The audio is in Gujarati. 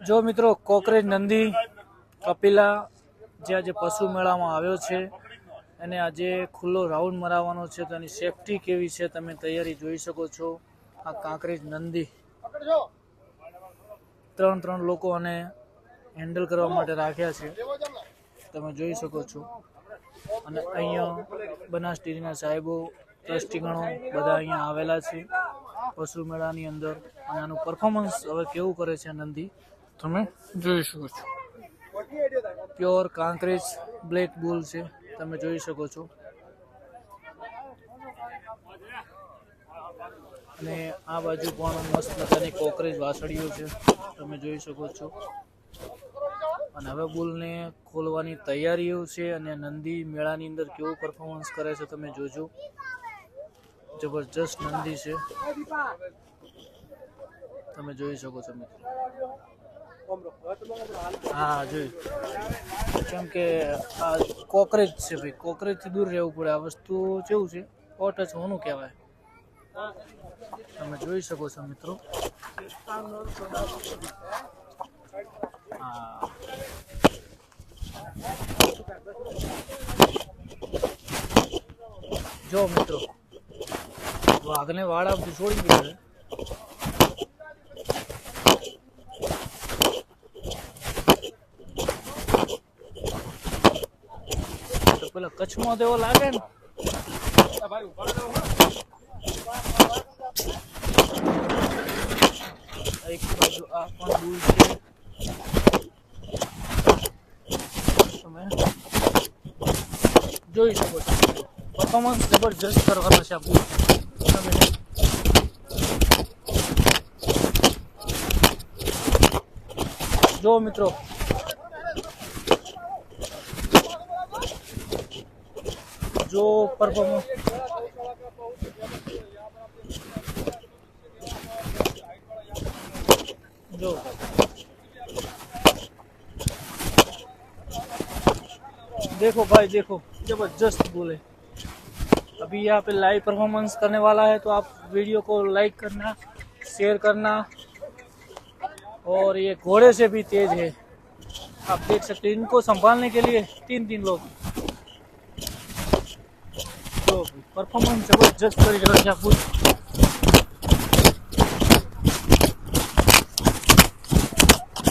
જો મિત્રો કોકરેજ નંદી કપિલા જે આજે પશુ મેળામાં આવ્યો છે અને આજે ખુલ્લો રાઉન્ડ મરાવવાનો છે, તો એની સેફટી કેવી છે તમે તૈયારી જોઈ શકો છો। આ કાંકરેજ નંદી ત્રણ લોકો અને હેન્ડલ કરવા માટે રાખ્યા છે, તમે જોઈ શકો છો। અને અહીંયા બનાસ ડેરીના સાહેબો ટ્રસ્ટીગણો બધા અહીંયા આવેલા છે પશુ મેળાની અંદર, અને આનું પરફોર્મન્સ હવે કેવું કરે છે નંદી તમે જોઈ શકો છો। પ્યોર કાંકરેજ બ્લેક બુલ છે, તમે જોઈ શકો છો। અને આ બાજુ પણ મસ્ત મજાની કોકરેજ વાસળીઓ છે, તમે જોઈ શકો છો। અને હવે બુલને ખોલવાની તૈયારીઓ છે, અને નંદી મેળાની અંદર કેવું પરફોર્મન્સ કરે છે તમે જોજો। જબરજસ્ત નંદી છે, તમે જોઈ શકો છો મિત્રો। હા જોઈ, કેમ કે આ કોકરેજ છે ભાઈ, કોકરેજથી દૂર રહેવું પડે। આ વસ્તુ કેવું છે ઓટચ હોનું કહેવાય, તમે જોઈ શકો છો મિત્રો। હા જો મિત્રો વાઘને વાળા છોડી દીધા છે, તો પેલા કચ્છમાં તેવો લાગે ને। એક બાજુ આ પણ બુલ છે, તમે જોઈ શકો છો। પરફોર્મન્સ જબરજસ્ત કરવાનો છે આ બુલ, તમે જો મિત્રો जो परफॉर्मेंस जो देखो भाई देखो जबरदस्त बोले। अभी यहाँ पे लाइव परफॉर्मेंस करने वाला है, तो आप वीडियो को लाइक करना, शेयर करना। और ये घोड़े से भी तेज है, आप देख सकते हैं। इनको संभालने के लिए तीन लोग, तो परफॉर्मेंस जबरदस्त कर